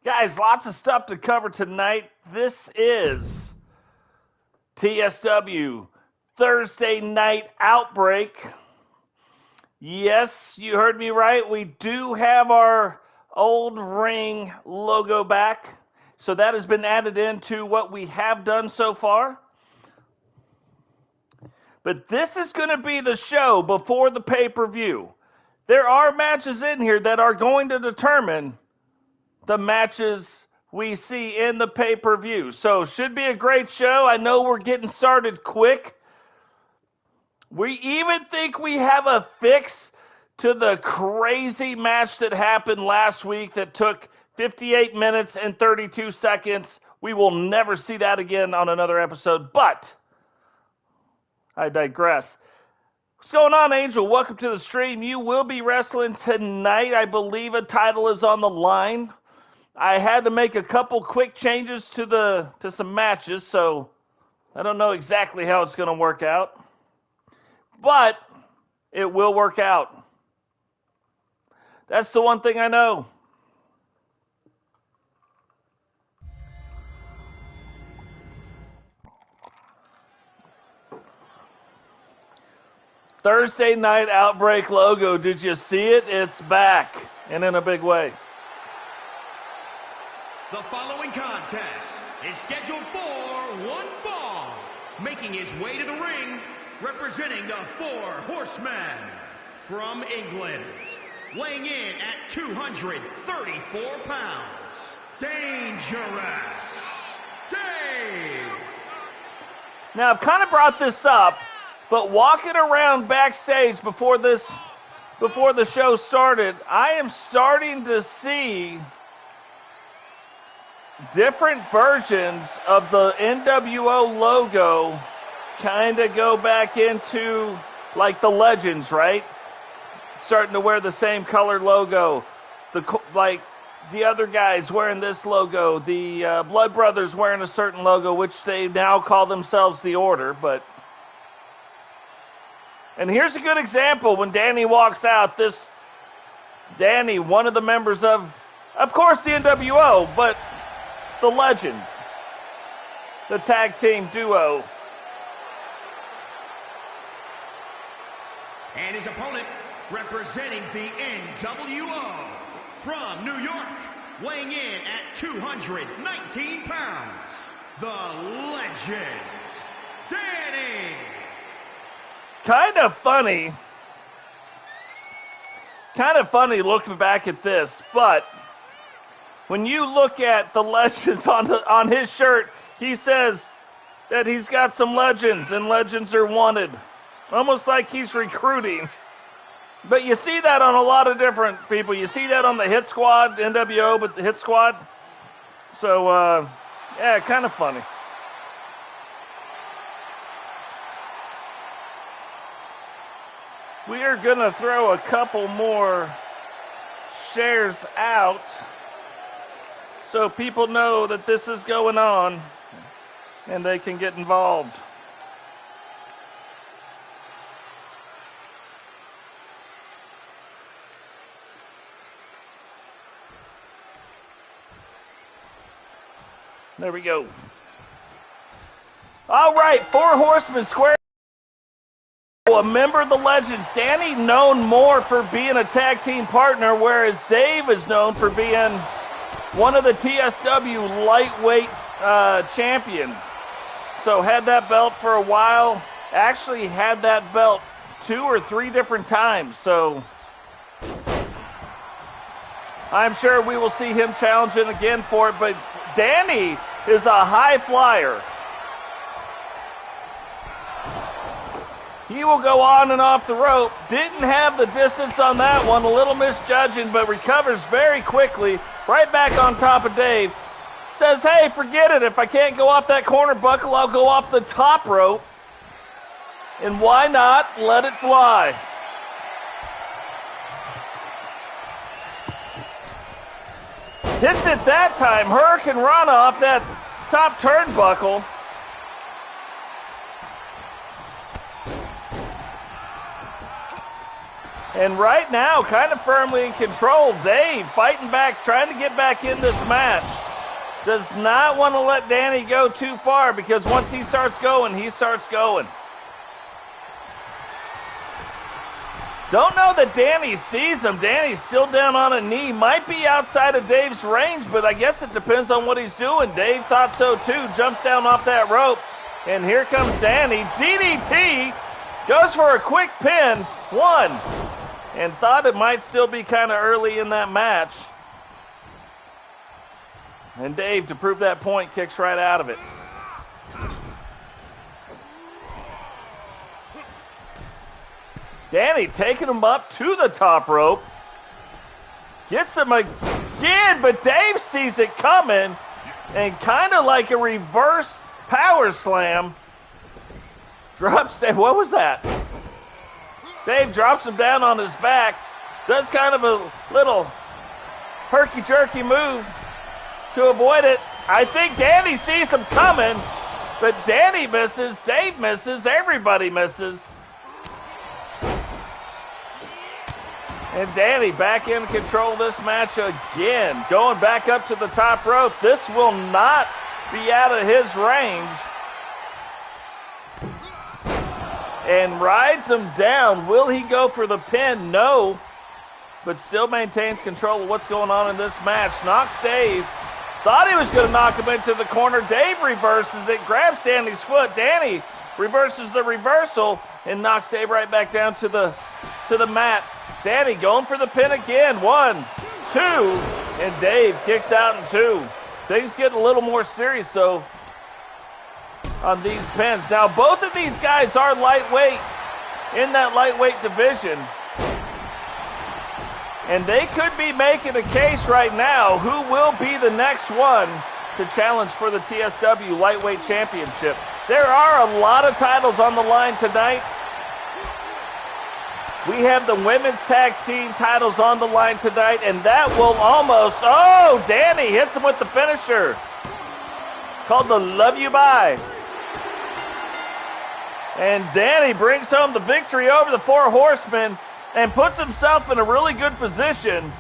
Guys, lots of stuff to cover tonight. This is TSW Thursday Night Outbreak. Yes, you heard me right. We do have our old ring logo back. So that has been added into what we have done so far. But this is going to be the show before the pay-per-view. There are matches in here that are going to determine the matches we see in the pay-per-view. So should be a great show. I know we're getting started quick. We even think we have a fix to the crazy match that happened last week that took 58 minutes and 32 seconds. We will never see that again on another episode, but I digress. What's going on, Angel? Welcome to the stream. You will be wrestling tonight. I believe a title is on the line. I had to make a couple quick changes to some matches, so I don't know exactly how it's going to work out. But it will work out. That's the one thing I know. Thursday Night Outbreak logo. Did you see it? It's back, and in a big way. The following contest is scheduled for one fall. Making his way to the ring, representing the Four Horsemen from England. Weighing in at 234 pounds, Dangerous Dave. Now, I've kind of brought this up, but walking around backstage before the show started, I am starting to see different versions of the NWO logo kind of go back into like the Legends, right? Starting to wear the same colored logo. Like the other guys wearing this logo. The Blood Brothers wearing a certain logo, which they now call themselves the Order. And here's a good example when Danny walks out. Danny, one of the members of course, the NWO, but the Legends, the tag team duo. And his opponent, representing the NWO from New York, weighing in at 219 pounds, the Legend, Danny. Kind of funny looking back at this, but when you look at the Legends on his shirt, he says that he's got some Legends, and Legends are wanted. Almost like he's recruiting. But you see that on a lot of different people. You see that on the Hit Squad, NWO, but the Hit Squad. So, yeah, kind of funny. We are going to throw a couple more shares out so people know that this is going on and they can get involved. There we go. All right, Four Horsemen square. A member of the Legends, Danny, known more for being a tag team partner, whereas Dave is known for being one of the TSW lightweight champions. So had that belt for a while. Actually had that belt 2 or 3 different times. So I'm sure we will see him challenging again for it. But Danny is a high flyer. He will go on and off the rope. Didn't have the distance on that one. A little misjudging, but recovers very quickly. Right back on top of Dave. Says, hey, forget it. If I can't go off that corner buckle, I'll go off the top rope. And why not let it fly? Hits it that time. Hurricane Rana off that top turnbuckle. And right now, kind of firmly in control. Dave fighting back, trying to get back in this match. Does not want to let Danny go too far because once he starts going, he starts going. Don't know that Danny sees him. Danny's still down on a knee. Might be outside of Dave's range, but I guess it depends on what he's doing. Dave thought so too. Jumps down off that rope. And here comes Danny. DDT. Goes for a quick pin. One. And thought it might still be kind of early in that match. And Dave, to prove that point, kicks right out of it. Danny taking him up to the top rope. Gets him again, but Dave sees it coming. And kind of like a reverse power slam. Drops Dave. What was that? Dave drops him down on his back. Does kind of a little herky-jerky move to avoid it. I think Danny sees him coming, but Danny misses, Dave misses, everybody misses. And Danny back in control of this match again. Going back up to the top rope. This will not be out of his range. And rides him down. Will he go for the pin? No. But still maintains control of what's going on in this match. Knocks Dave. Thought he was going to knock him into the corner. Dave reverses it. Grabs Danny's foot. Danny reverses the reversal and knocks Dave right back down to the mat. Danny going for the pin again. 1, 2. And Dave kicks out in 2. Things get a little more serious, though, on these pins. Now, both of these guys are lightweight in that lightweight division. And they could be making a case right now who will be the next one to challenge for the TSW Lightweight Championship. There are a lot of titles on the line tonight. We have the women's tag team titles on the line tonight, and that will almost... Oh, Danny hits him with the finisher. Called the Love You Bye. And Danny brings home the victory over the Four Horsemen and puts himself in a really good position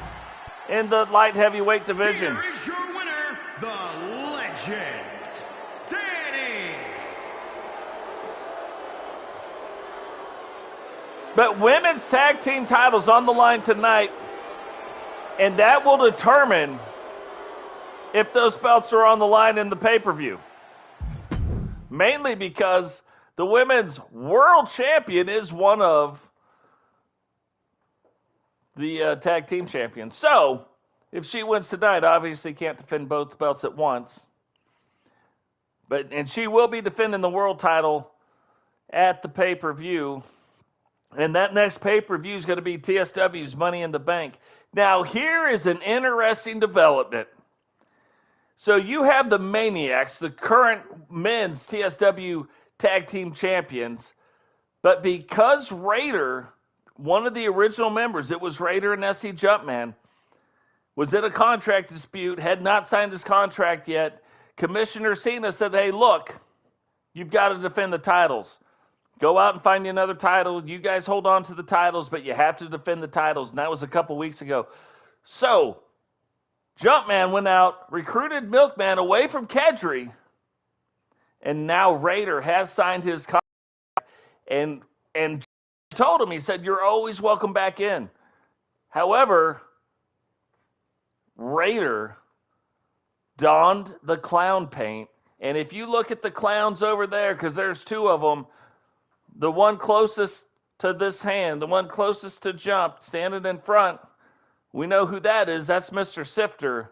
in the light heavyweight division. Here is your winner, the Legend, Danny. But women's tag team titles on the line tonight, and that will determine if those belts are on the line in the pay-per-view. Mainly because the women's world champion is one of the tag team champions. So, if she wins tonight, obviously can't defend both belts at once. And she will be defending the world title at the pay-per-view. And that next pay-per-view is going to be TSW's Money in the Bank. Now, here is an interesting development. So you have the Maniacs, the current men's TSW tag team champions. But because Raider, one of the original members, it was Raider and SCJumpman, was in a contract dispute, had not signed his contract yet, Commissioner Cena said, hey, look, you've got to defend the titles. Go out and find you another title. You guys hold on to the titles, but you have to defend the titles. And that was a couple weeks ago. So, Jumpman went out, recruited Milkman away from Kedry, and now Raider has signed his contract and told him, he said, you're always welcome back in. However, Raider donned the clown paint. And if you look at the clowns over there, because there's two of them, the one closest to this hand, the one closest to Jump, standing in front, we know who that is. That's Mr.Sifter.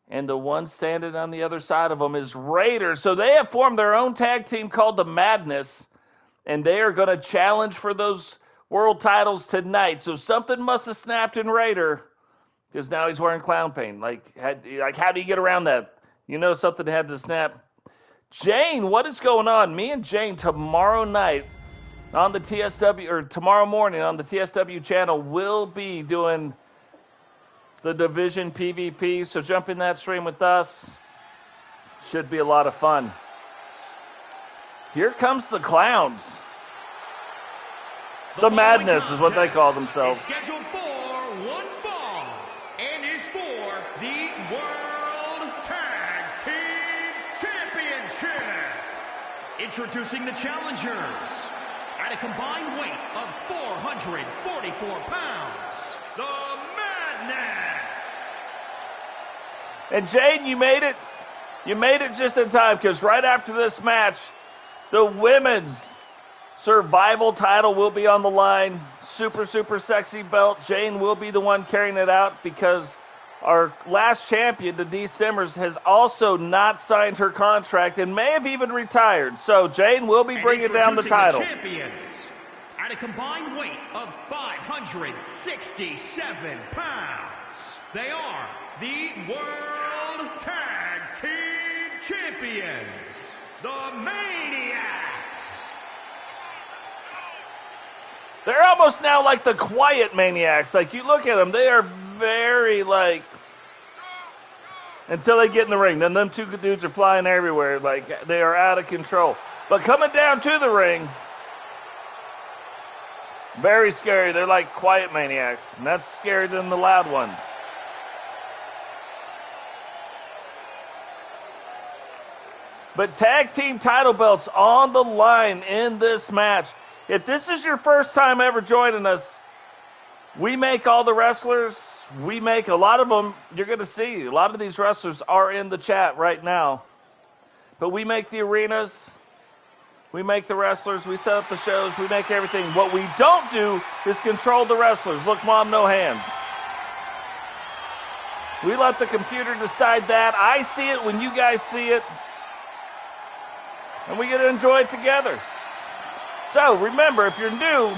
And the one standing on the other side of him is Raider. So they have formed their own tag team called the Madness. And they are going to challenge for those world titles tonight. So something must have snapped in Raider, because now he's wearing clown paint. Like, how do you get around that? You know something had to snap. Jane, what is going on? Me and Jane tomorrow night on the TSW, or tomorrow morning on the TSW channel, will be doing the division PvP. So jump in that stream with us. Should be a lot of fun. Here comes the clowns. The Madness is what they call themselves. Is scheduled for one fall and is for the World Tag Team Championship. Introducing the challengers at a combined weight of 444 pounds, the Madness. And Jade, you made it. You made it just in time, because right after this match, the women's survival title will be on the line. Super, super sexy belt. Jane will be the one carrying it out, because our last champion, Denise Simmers, has also not signed her contract and may have even retired. So Jane will be bringing down the title. Champions at a combined weight of 567 pounds. They are the World Tag Team Champions, the Maniacs. They're almost now like the quiet Maniacs. Like, you look at them, they are very, like, until they get in the ring. Then them two dudes are flying everywhere. Like, they are out of control. But coming down to the ring, very scary. They're like quiet Maniacs, and that's scarier than the loud ones. But tag team title belts on the line in this match. If this is your first time ever joining us, we make all the wrestlers. We make a lot of them. You're going to see a lot of these wrestlers are in the chat right now. But we make the arenas. We make the wrestlers. We set up the shows. We make everything. What we don't do is control the wrestlers. Look, Mom, no hands. We let the computer decide that. I see it when you guys see it. And we get to enjoy it together. So remember, if you're new,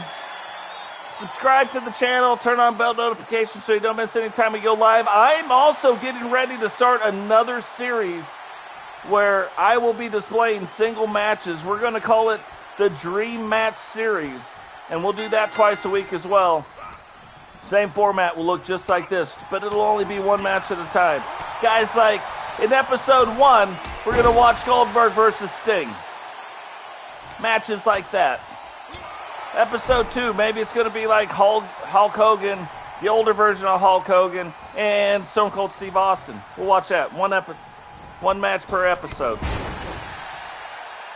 subscribe to the channel, turn on bell notifications so you don't miss any time we go live. I'm also getting ready to start another series where I will be displaying single matches. We're going to call it the Dream Match Series, and we'll do that twice a week as well. Same format will look just like this, but it'll only be one match at a time. Guys, like in episode 1, we're going to watch Goldberg versus Sting. Matches like that. Episode 2, maybe it's going to be like Hulk Hogan, the older version of Hulk Hogan, and Stone Cold Steve Austin. We'll watch that. One match per episode.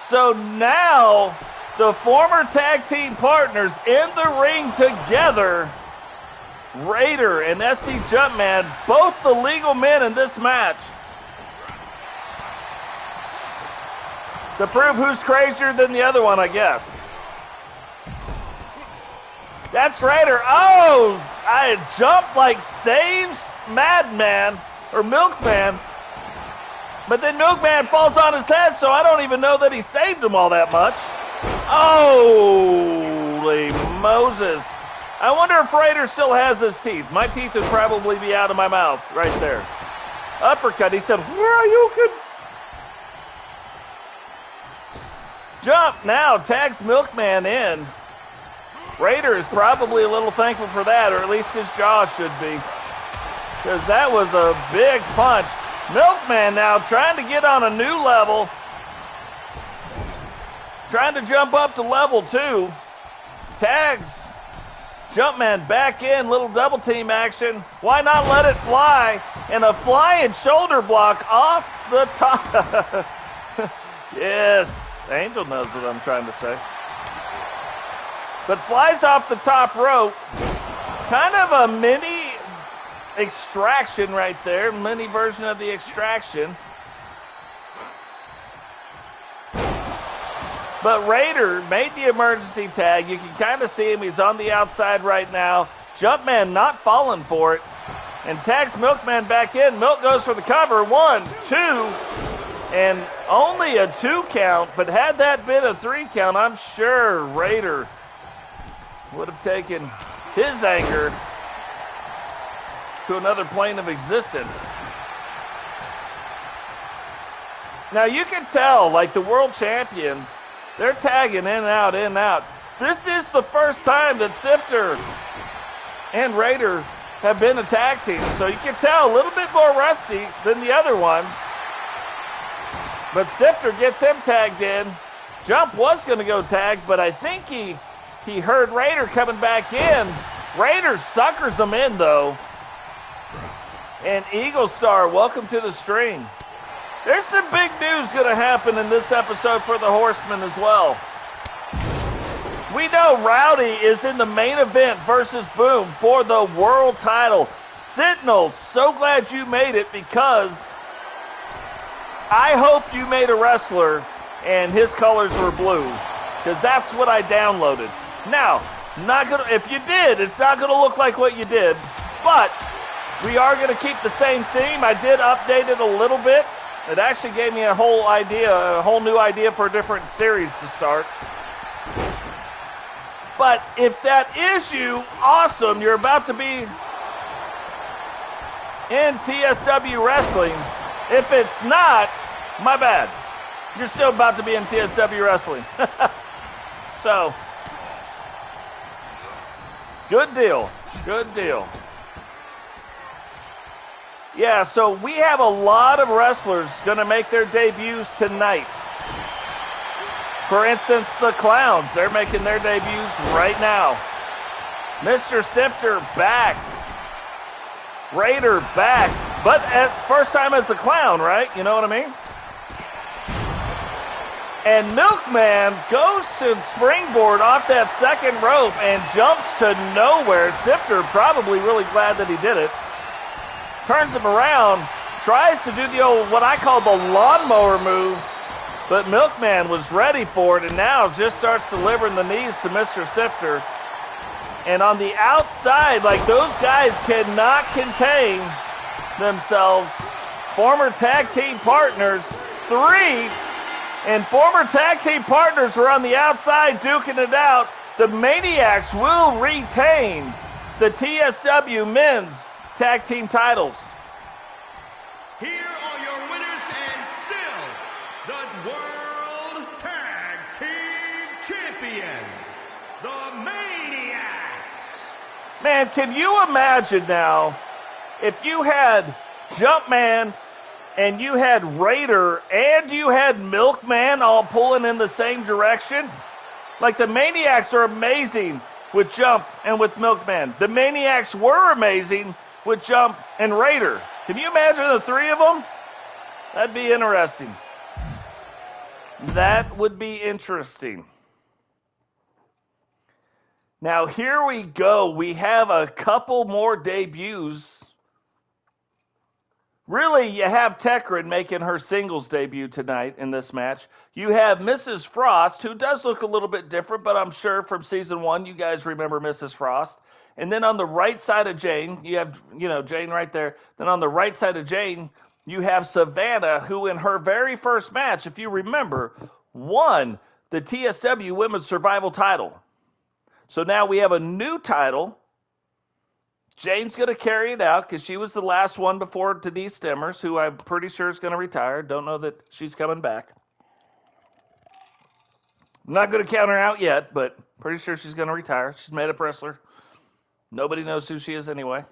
So now, the former tag team partners in the ring together, Raider and SCJumpman, both the legal men in this match. To prove who's crazier than the other one, I guess. That's Raider. Oh, I jumped like saves Madman or Milkman. But then Milkman falls on his head, so I don't even know that he saved him all that much. Holy Moses. I wonder if Raider still has his teeth. My teeth would probably be out of my mouth right there. Uppercut. He said, where are you? Jump now, tags Milkman in. Raider is probably a little thankful for that, or at least his jaw should be. Because that was a big punch. Milkman now trying to get on a new level. Trying to jump up to level 2. Tags Jumpman back in, little double team action. Why not let it fly? And a flying shoulder block off the top. Yes. Angel knows what I'm trying to say. But flies off the top rope. Kind of a mini extraction right there. Mini version of the extraction. But Raider made the emergency tag. You can kind of see him. He's on the outside right now. Jumpman not falling for it. And tags Milkman back in. Milk goes for the cover. 1, 2. And only a 2 count, but had that been a 3 count, I'm sure Raider would have taken his anger to another plane of existence. Now you can tell, like the world champions, they're tagging in and out, in and out. This is the first time that Sifter and Raider have been a tag team, so you can tell a little bit more rusty than the other ones. But Sifter gets him tagged in. Jump was going to go tag, but I think he He heard Raider coming back in. Raider suckers him in, though. And Eagle Star, welcome to the stream. There's some big news going to happen in this episode for the Horsemen as well. We know Rowdy is in the main event versus Boom for the world title. Sentinel, so glad you made it, because I hope you made a wrestler and his colors were blue, because that's what I downloaded. Now, if you did, it's not going to look like what you did, but we are going to keep the same theme. I did update it a little bit. It actually gave me a whole new idea for a different series to start. But if that is you, awesome. You're about to be in TSW Wrestling. If it's not, my bad. You're still about to be in TSW Wrestling. So, good deal. Good deal. Yeah, so we have a lot of wrestlers going to make their debuts tonight. For instance, the Clowns, they're making their debuts right now. Mr.Sifter back. Raider back. But first time as a Clown, right? You know what I mean? And Milkman goes to springboard off that second rope and jumps to nowhere. Sifter probably really glad that he did it. Turns him around, tries to do the old, what I call the lawnmower move, but Milkman was ready for it and now just starts delivering the knees to Mr.Sifter. And on the outside, like, those guys cannot contain themselves. Former tag team partners, 3, and former tag team partners were on the outside duking it out. The Maniacs will retain the TSW men's tag team titles. Here are your winners and still the World Tag Team Champions, the Maniacs. Man, can you imagine now if you had Jumpman and you had Raider and you had Milkman all pulling in the same direction? Like, the Maniacs are amazing with Jump and with Milkman. The Maniacs were amazing with Jump and Raider. Can you imagine the 3 of them? That'd be interesting. That would be interesting. Now, here we go. We have a couple more debuts. Really, you have Tekryn making her singles debut tonight in this match. You have Ms.Frost, who does look a little bit different, but I'm sure from season 1 you guys remember Ms.Frost. And then on the right side of Jane, you have, Jane right there. Then on the right side of Jane, you have Savannah, who in her very first match, if you remember, won the TSW Women's Survival title. So now we have a new title. Jane's going to carry it out because she was the last one before Denise Demers, who I'm pretty sure is going to retire. Don't know that she's coming back. I'm not going to count her out yet, but pretty sure she's going to retire. She's a made-up wrestler. Nobody knows who she is anyway.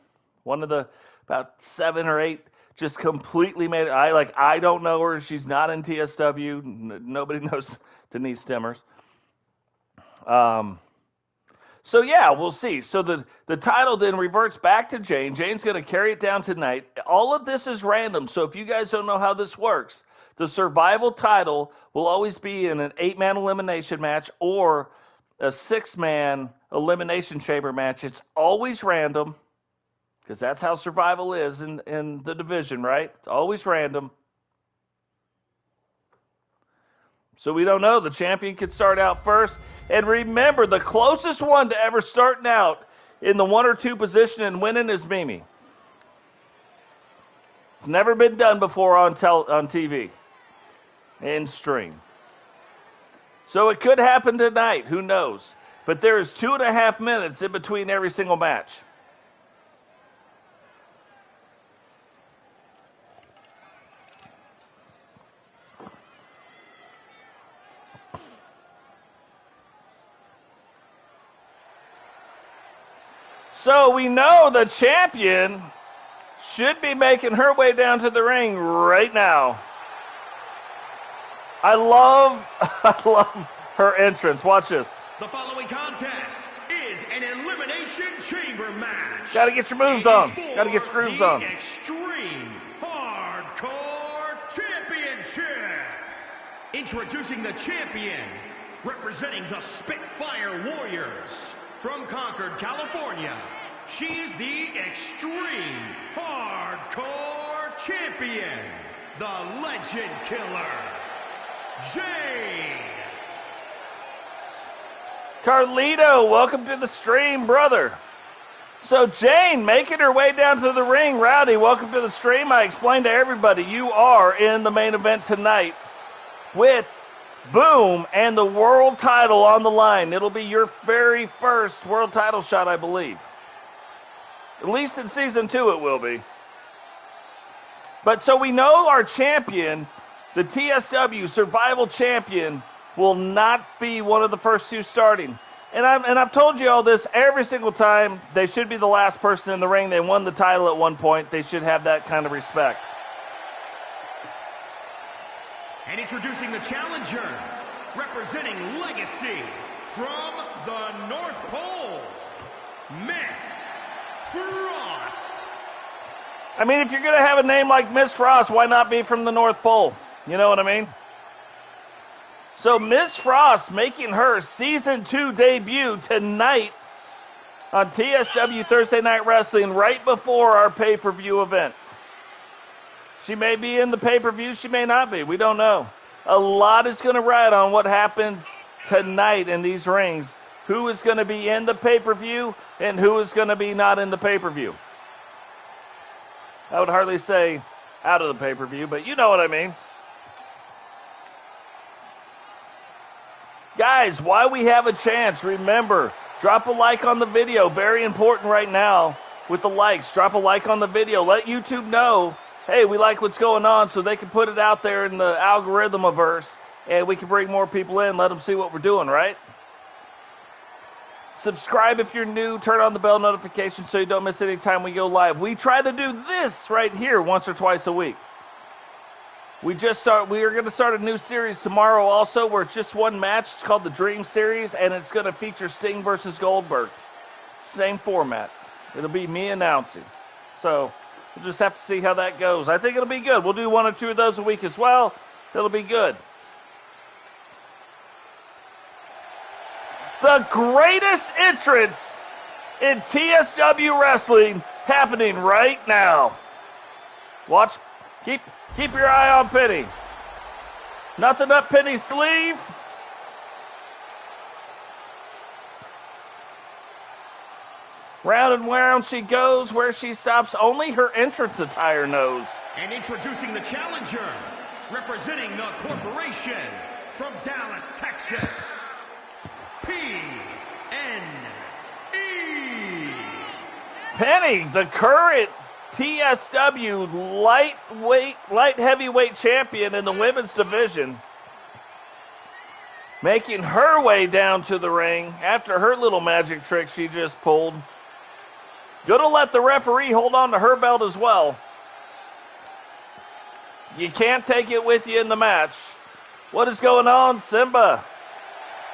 One of the about 7 or 8 just completely made it. I don't know her. She's not in TSW. Nobody knows Denise Demers. So, yeah, we'll see. So the title then reverts back to Jane. Jane's going to carry it down tonight. All of this is random, so if you guys don't know how this works, the Survival title will always be in an 8-man elimination match or a 6-man elimination chamber match. It's always random because that's how Survival is in the division, right? It's always random. So we don't know. The champion could start out first. And remember, the closest one to ever starting out in the 1 or 2 position and winning is Mimi. It's never been done before on TV and stream. So it could happen tonight. Who knows? But there is 2.5 minutes in between every single match. So we know the champion should be making her way down to the ring right now. I love her entrance. Watch this. The following contest an Elimination Chamber match. Gotta get your moves on. Gotta get your grooves on. Extreme Hardcore Championship. Introducing the champion, representing the Spitfire Warriors from Concord, California. She's the Extreme Hardcore Champion, the Legend Killer, Jade. Carlito, welcome to the stream, brother. So Jane making her way down to the ring. Rowdy, welcome to the stream. I explained to everybody, you are in the main event tonight with Boom and the world title on the line. It'll be your very first world title shot, I believe. At least in season 2 it will be. But so we know our champion, the TSW Survival Champion, will not be one of the first 2 starting. And I've told you all this every single time. They should be the last person in the ring. They won the title at one point. They should have that kind of respect. And introducing the challenger, representing Legacy from the North Pole, Ms.Frost. I mean, if you're going to have a name like Ms.Frost, why not be from the North Pole? You know what I mean? So Ms.Frost making her Season 2 debut tonight on TSW Thursday Night Wrestling right before our pay-per-view event. She may be in the pay-per-view, she may not be. We don't know. A lot is going to ride on what happens tonight in these rings. Who is going to be in the pay-per-view and who is going to be not in the pay-per-view. I would hardly say out of the pay-per-view, but you know what I mean. Guys, while we have a chance, remember, drop a like on the video. Very important right now with the likes. Drop a like on the video. Let YouTube know, hey, we like what's going on, so they can put it out there in the algorithm-averse, and we can bring more people in, let them see what we're doing, right? Subscribe if you're new. Turn on the bell notification so you don't miss any time we go live. We try to do this right here once or twice a week. We are going to start a new series tomorrow also where it's just one match. It's called the Dream Series, and it's going to feature Sting versus Goldberg. Same format. It'll be me announcing. So we'll just have to see how that goes. I think it'll be good. We'll do 1 or 2 of those a week as well. It'll be good. The greatest entrance in TSW Wrestling happening right now. Watch. Keep your eye on Penny. Nothing up Penny's sleeve. Round and round she goes. Where she stops, only her entrance attire knows. And introducing the challenger, representing the corporation from Dallas, Texas, PNE. Penny, the current TSW light heavyweight champion in the women's division, making her way down to the ring after her little magic trick she just pulled. Gonna let the referee hold on to her belt as well. You can't take it with you in the match. What is going on, Simba?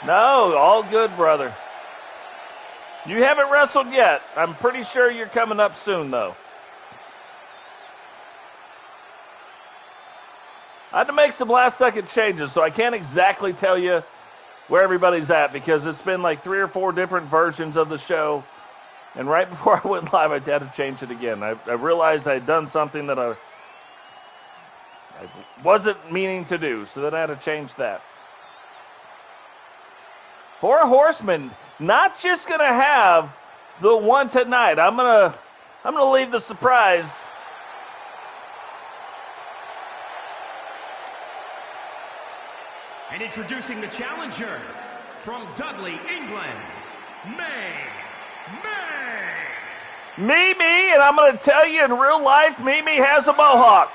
No, all good, brother. You haven't wrestled yet. I'm pretty sure you're coming up soon, though. I had to make some last-second changes, so I can't exactly tell you where everybody's at because it's been like 3 or 4 different versions of the show. And right before I went live, I had to change it again. I realized I had done something that I wasn't meaning to do, so then I had to change that. 4 Horsemen, not just going to have the one tonight. I'm gonna leave the surprise. And introducing the challenger from Dudley, England, Mimi, and I'm going to tell you in real life, Mimi has a mohawk.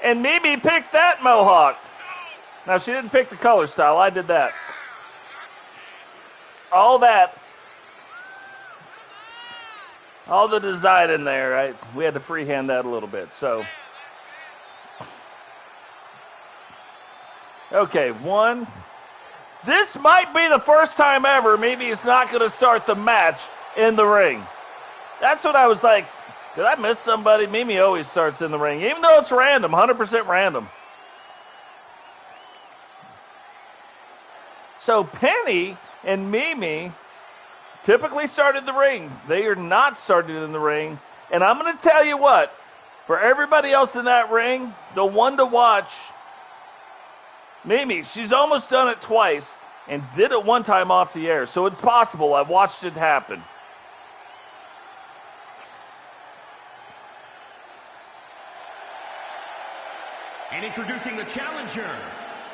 And Mimi picked that mohawk. Now, she didn't pick the color style. I did that. All the design in there, right? We had to freehand that a little bit, so. Okay, 1, This might be the first time ever maybe it's not going to start the match in the ring. That's what I was like, did I miss somebody? Mimi always starts in the ring, even though it's random, 100% random. So Penny and Mimi typically start in the ring. They are not started in the ring. And I'm going to tell you what, for everybody else in that ring, the one to watch, Mimi, she's almost done it twice and did it one time off the air. So it's possible. I've watched it happen. And introducing the challenger,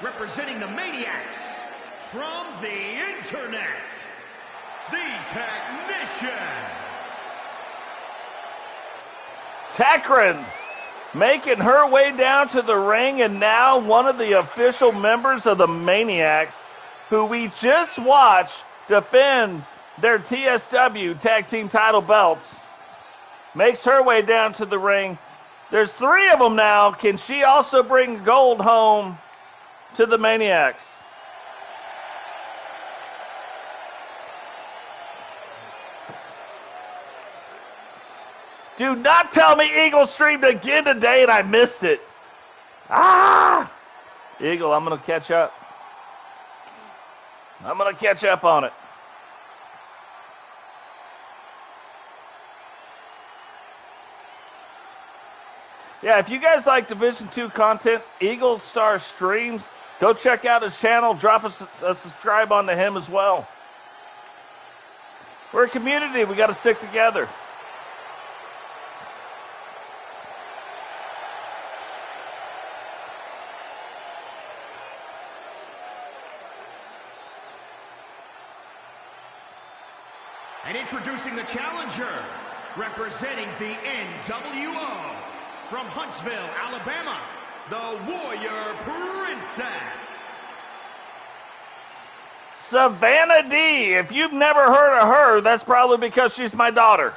representing the Maniacs from the internet, the Technician. Tekryn making her way down to the ring, and now one of the official members of the Maniacs, who we just watched defend their TSW tag team title belts, makes her way down to the ring. There's 3 of them now. Can she also bring gold home to the Maniacs? Do not tell me Eagle streamed again today and I missed it. Ah! Eagle, I'm going to catch up. I'm going to catch up on it. Yeah, if you guys like Division 2 content, Eagle Star streams, go check out his channel. Drop us a subscribe onto him as well. We're a community. We got to stick together. And introducing the challenger, representing the NWO, from Huntsville, Alabama, the Warrior Princess, Savannah D. If you've never heard of her, that's probably because she's my daughter.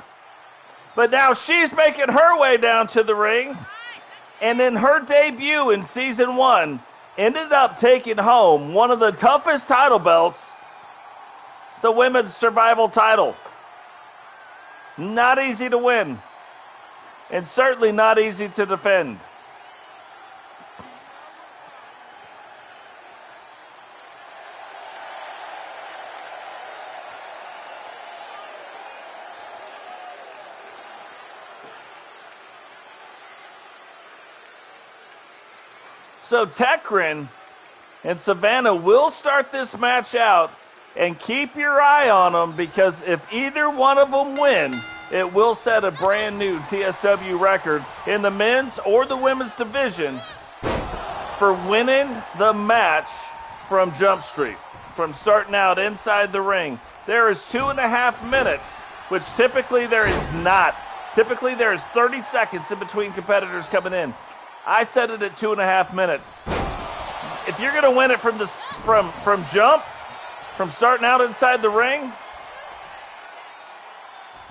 But now she's making her way down to the ring. And in her debut in Season 1, ended up taking home one of the toughest title belts, the Women's Survival title. Not easy to win. And certainly not easy to defend. So Tekryn and Savannah will start this match out, and keep your eye on them, because if either one of them win, it will set a brand new TSW record in the men's or the women's division for winning the match from Jump Street, from starting out inside the ring. There is 2.5 minutes, which typically there is not. Typically there is 30 seconds in between competitors coming in. I set it at 2.5 minutes. If you're going to win it from jump, from starting out inside the ring,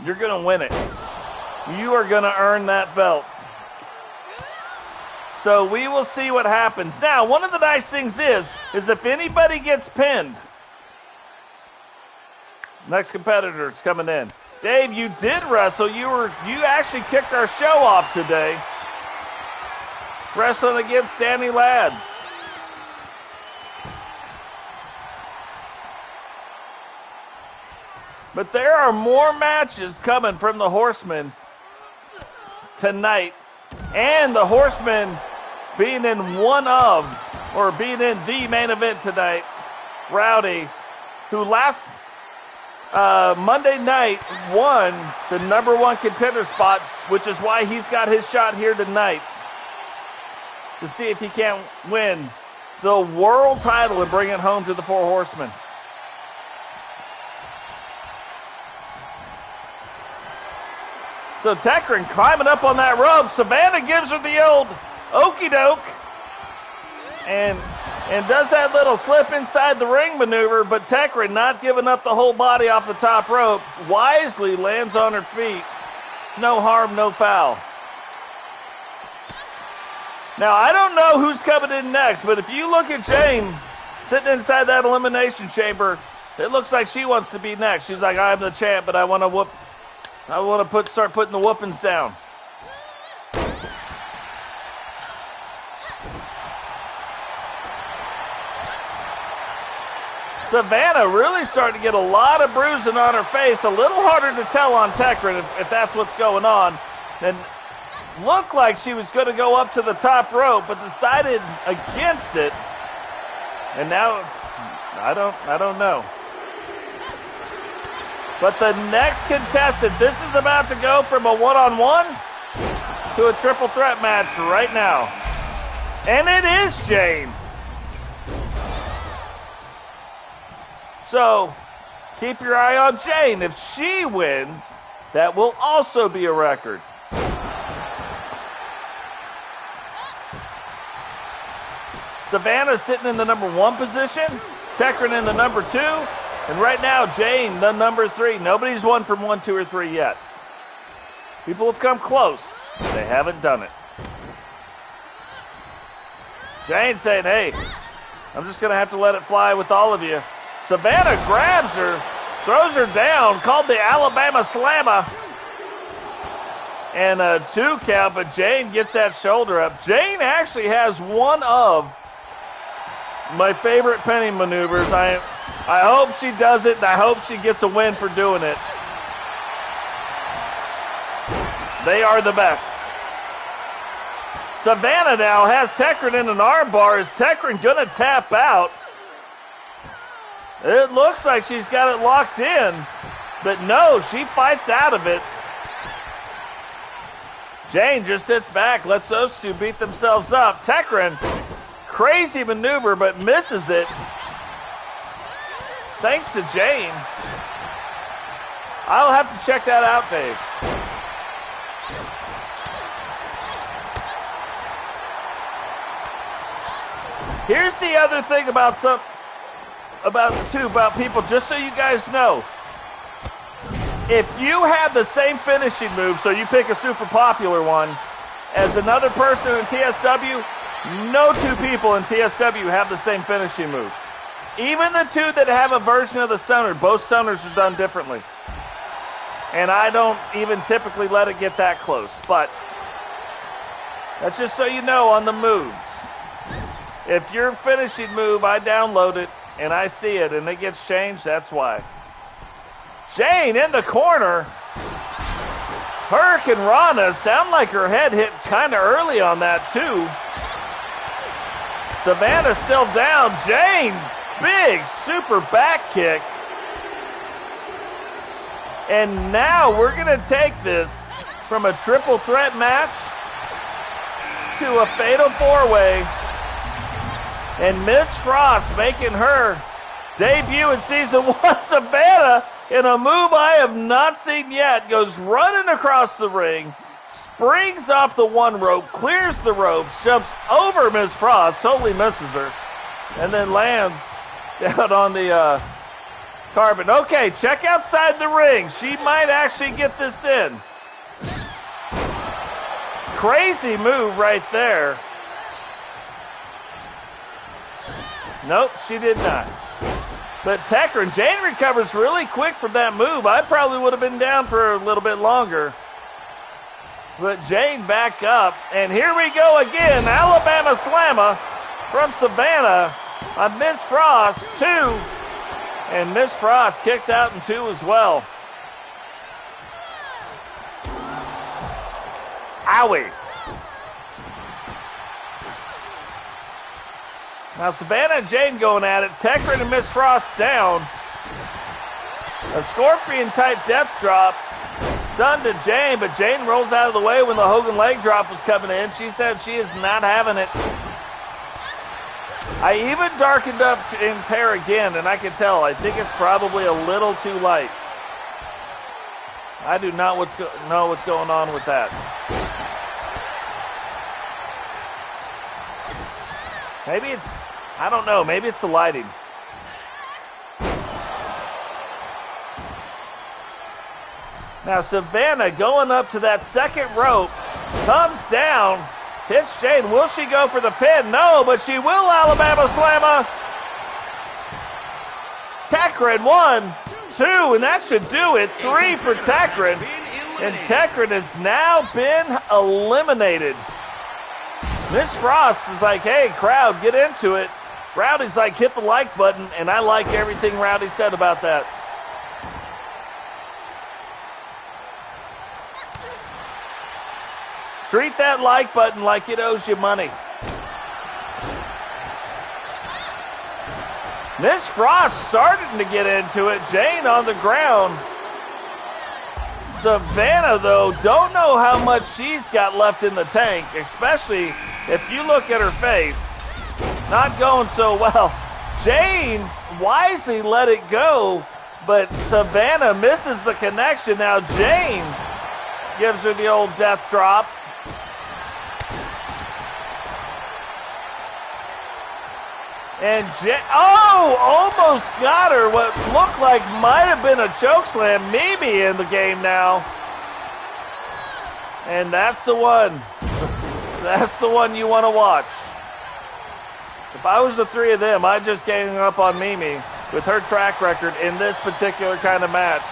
you're going to win it. You are going to earn that belt. So we will see what happens. Now, one of the nice things is if anybody gets pinned, next competitor is coming in. Dave, you did wrestle. You actually kicked our show off today, wrestling against Danny Ladz. But there are more matches coming from the Horsemen tonight. And the Horsemen being in being in the main event tonight, Rowdy, who last Monday night won the #1 contender spot, which is why he's got his shot here tonight to see if he can't win the world title and bring it home to the Four Horsemen. So Tekryn climbing up on that rope. Savannah gives her the old okey doke and does that little slip inside the ring maneuver, but Tekryn, not giving up the whole body off the top rope, wisely lands on her feet. No harm, no foul. Now, I don't know who's coming in next, but if you look at Jane, sitting inside that elimination chamber. It looks like she wants to be next. She's like, I'm the champ, but I want to start putting the whoopings down. Savannah really starting to get a lot of bruising on her face. A little harder to tell on Tekryn if that's what's going on. And looked like she was going to go up to the top rope, but decided against it. And now, I don't know. But the next contestant, this is about to go from a one-on-one to a triple threat match right now. And it is Jane. So, keep your eye on Jane. If she wins, that will also be a record. Savannah sitting in the number 1 position. Tekryn in the number 2. And right now, Jane, the number 3. Nobody's won from 1, 2, or 3 yet. People have come close. They haven't done it. Jane saying, hey, I'm just going to have to let it fly with all of you. Savannah grabs her, throws her down, called the Alabama Slammer. And a 2 count, but Jane gets that shoulder up. Jane actually has one of my favorite pinning maneuvers. I hope she does it, and I hope she gets a win for doing it. They are the best. Savannah now has Tekryn in an armbar. Is Tekryn going to tap out? It looks like she's got it locked in, but no, she fights out of it. Jane just sits back, lets those two beat themselves up. Tekryn, crazy maneuver, but misses it. Thanks to Jane. I'll have to check that out, Dave. Here's the other thing about people, just so you guys know. If you have the same finishing move, so you pick a super popular one, as another person in TSW, no 2 people in TSW have the same finishing move. Even the 2 that have a version of the stunner, both stunners are done differently. And I don't even typically let it get that close, but that's just so you know on the moves. If your finishing move, I download it, and I see it, and it gets changed, that's why. Jane in the corner. Hurricane Rana, sound like her head hit kind of early on that, too. Savannah still down. Jane, big super back kick. And now we're going to take this from a triple threat match to a fatal 4-way. And Ms.Frost making her debut in Season 1. Savannah, in a move I have not seen yet, goes running across the ring, springs off the 1 rope, clears the ropes, jumps over Ms.Frost, totally misses her, and then lands down on the carbon. Okay, check outside the ring. She might actually get this in. Crazy move right there. Nope, she did not. But Tekryn, Jane recovers really quick from that move. I probably would have been down for a little bit longer. But Jane back up. And here we go again. Alabama Slammer from Savannah on Ms.Frost, 2. And Ms.Frost kicks out in 2 as well. Owie. Now Savannah and Jane going at it. Tekryn and Ms.Frost down. A scorpion-type death drop done to Jane, but Jane rolls out of the way when the Hogan leg drop was coming in. She said she is not having it. I even darkened up Jane's hair again, and I can tell. I think it's probably a little too light. I do not know what's going on with that. Maybe it's, I don't know, maybe it's the lighting. Now Savannah going up to that second rope, comes down, hits Jane. Will she go for the pin? No, but she will Alabama Slammer. Tekryn, 1, 2, and that should do it. 3 for Tekryn. And Tekryn has now been eliminated. Ms.Frost is like, hey, crowd, get into it. Rowdy's like, hit the like button, and I like everything Rowdy said about that. Treat that like button like it owes you money. Ms.Frost starting to get into it. Jane on the ground. Savannah, though, don't know how much she's got left in the tank, especially if you look at her face. Not going so well. Jane wisely let it go, but Savannah misses the connection. Now Jane gives her the old death drop. And almost got her. What looked like might have been a chokeslam. Mimi in the game now. And that's the one. That's the one you want to watch. If I was the three of them, I'd just gang up on Mimi with her track record in this particular kind of match.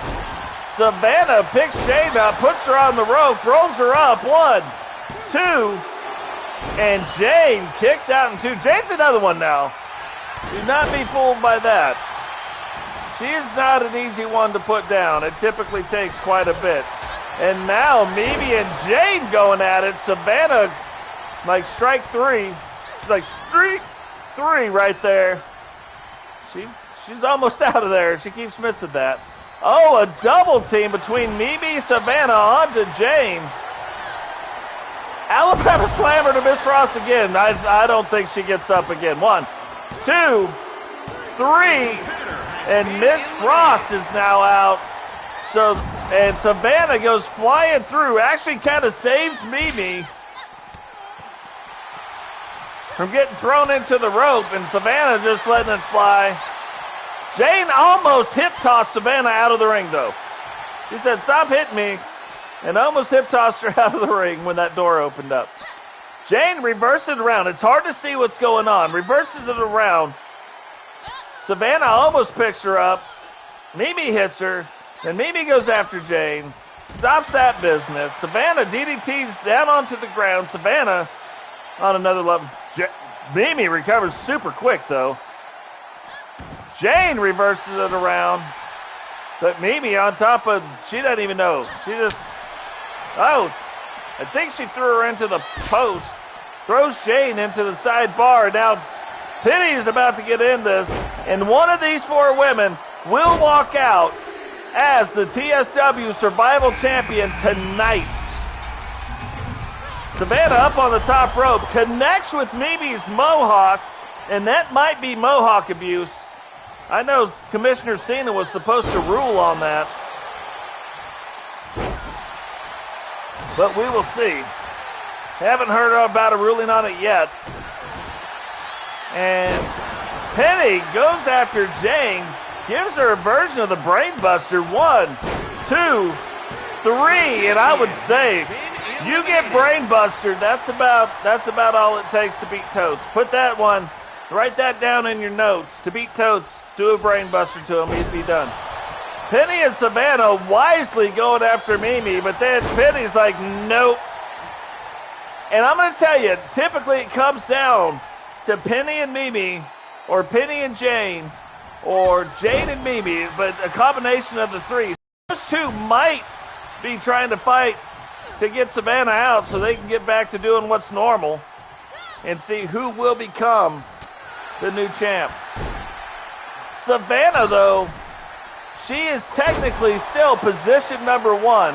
Savannah picks Jane up, puts her on the rope, rolls her up. 1, 2, and Jane kicks out in 2. Jane's another one now. Do not be fooled by that. She is not an easy one to put down. It typically takes quite a bit. And now Mimi and Jane going at it. Savannah, like strike 3. Like strike 3 right there. She's almost out of there. She keeps missing that. Oh, a double team between Mimi, Savannah onto Jane. Alabama slammer to Ms.Frost again. I don't think she gets up again. 1, 2, 3, and Ms.Frost is now out. And Savannah goes flying through. Actually kind of saves Mimi from getting thrown into the rope, and Savannah just letting it fly. Jane almost hip-tossed Savannah out of the ring, though. She said, stop hitting me, and almost hip-tossed her out of the ring when that door opened up. Jane reverses it around. It's hard to see what's going on. Reverses it around. Savannah almost picks her up. Mimi hits her. Then Mimi goes after Jane. Stops that business. Savannah DDTs down onto the ground. Savannah on another level. Mimi recovers super quick, though. Jane reverses it around. But Mimi on top of, she doesn't even know. She just, I think she threw her into the post. Throws Jane into the side bar. Now, Penny is about to get in this. And one of these 4 women will walk out as the TSW Survival Champion tonight. Savannah up on the top rope. Connects with Mimi's Mohawk. And that might be Mohawk abuse. I know Commissioner Cena was supposed to rule on that. But we will see. Haven't heard about a ruling on it yet. And Penny goes after Jane. Gives her a version of the Brainbuster. 1, 2, 3. And I would say, you get Brainbuster, that's about all it takes to beat Totes. Put that one, write that down in your notes. To beat Totes, do a Brainbuster to him, he'd be done. Penny and Savannah wisely going after Mimi, but then Penny's like, nope. And I'm going to tell you, typically it comes down to Penny and Mimi, or Penny and Jane, or Jane and Mimi, but a combination of the 3. Those 2 might be trying to fight to get Savannah out so they can get back to doing what's normal and see who will become the new champ. Savannah, though, she is technically still position number 1.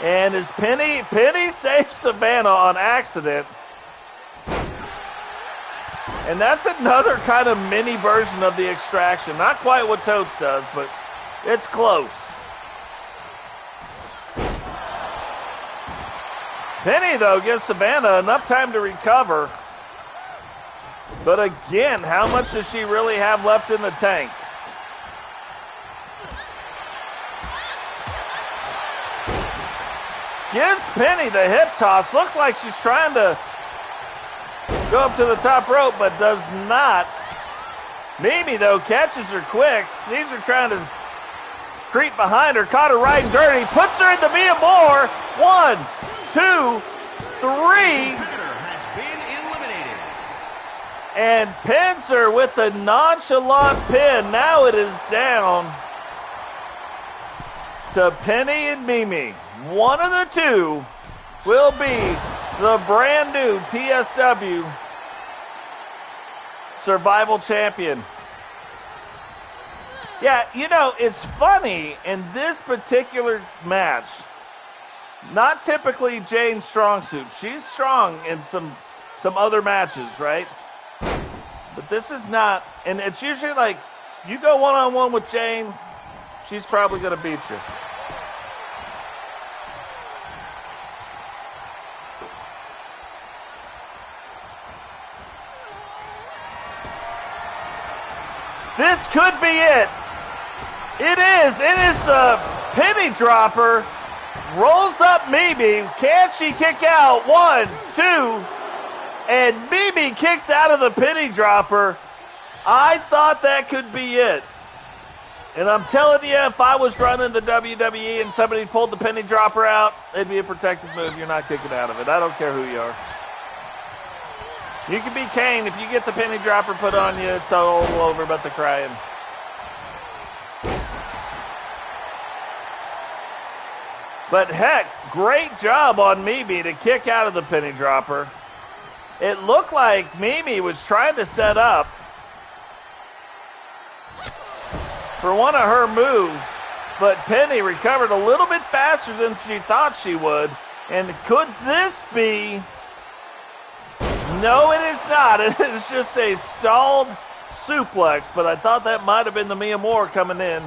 And as Penny saves Savannah on accident. And that's another kind of mini version of the extraction. Not quite what Totes does, but it's close. Penny, though, gives Savannah enough time to recover. But again, how much does she really have left in the tank? Gives Penny the hip toss. Looks like she's trying to go up to the top rope, but does not Mimi, though, catches her quick, sees her trying to creep behind her, caught her riding dirty, puts her in the Mia Moore. 1, 2, 3. Has been eliminated. And pins her with the nonchalant pin. Now it is down to Penny and Mimi. One of the two will be the brand new TSW Survival Champion. Yeah, you know, it's funny in this particular match. Not typically Jane's strong suit. She's strong in some other matches, right? But this is not, and it's usually like, you go one-on-one with Jane, she's probably going to beat you. This could be it. It is. It is the penny dropper. Rolls up Mimi. Can she kick out? 1, 2. And Mimi kicks out of the penny dropper. I thought that could be it. And I'm telling you, if I was running the WWE and somebody pulled the penny dropper out, it'd be a protected move. You're not kicking out of it. I don't care who you are. You can be Kane. If you get the penny dropper put on you, it's all over but the crying. But heck, great job on Mimi to kick out of the penny dropper. It looked like Mimi was trying to set up for one of her moves, but Penny recovered a little bit faster than she thought she would. And could this be... No, it is not. It is just a stalled suplex, but I thought that might have been the Mia Moore coming in.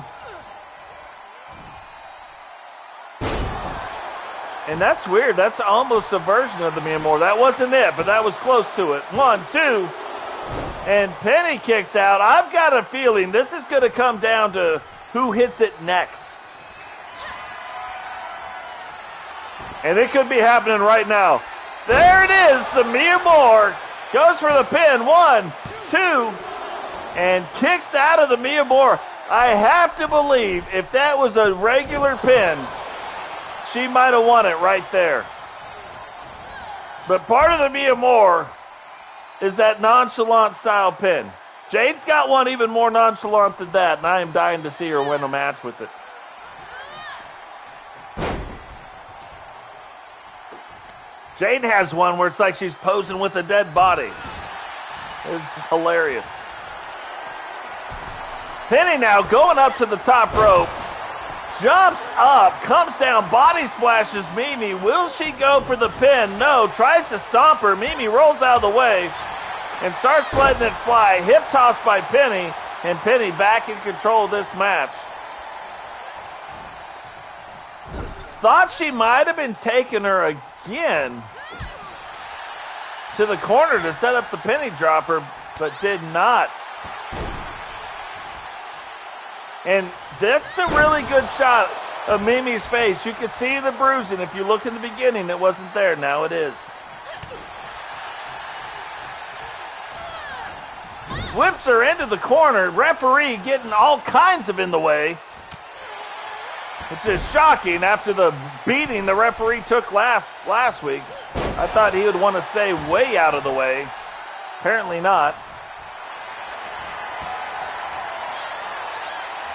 And that's weird. That's almost a version of the Mia Moore. That wasn't it, but that was close to it. 1, 2. And Penny kicks out. I've got a feeling this is going to come down to who hits it next. And it could be happening right now. There it is. The Mia Moore goes for the pin. 1, 2. And kicks out of the Mia Moore. I have to believe if that was a regular pin, she might have won it right there. But part of the Mia Moore is that nonchalant style pin. Jade's got one even more nonchalant than that, and I am dying to see her win a match with it. Jade has one where it's like she's posing with a dead body. It's hilarious. Penny now going up to the top rope. Jumps up, comes down, body splashes Mimi. Will she go for the pin? No, tries to stomp her. Mimi rolls out of the way and starts letting it fly. Hip toss by Penny, and Penny back in control of this match. Thought she might have been taking her again to the corner to set up the penny dropper, but did not. And that's a really good shot of Mimi's face. You could see the bruising. If you look in the beginning, it wasn't there. Now it is. Whips her into the corner. Referee getting all kinds of in the way. It's just shocking after the beating the referee took last week. I thought he would want to stay way out of the way. Apparently not.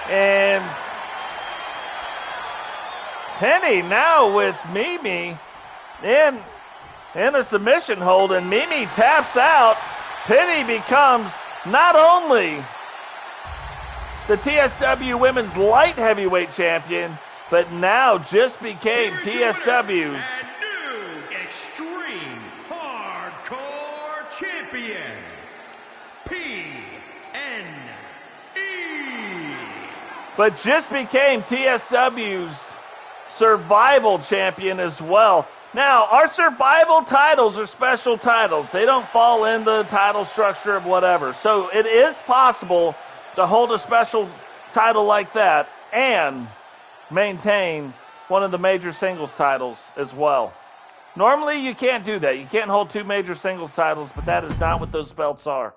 And Penny now with Mimi in a submission hold, and Mimi taps out. Penny becomes not only the TSW Women's Light Heavyweight Champion, but now just became TSW's new Extreme Hardcore Champion, PNE. But just became TSW's Survival Champion as well. Now, our Survival titles are special titles. They don't fall in the title structure of whatever. So it is possible to hold a special title like that and maintain one of the major singles titles as well. Normally, you can't do that. You can't hold two major singles titles, but that is not what those belts are.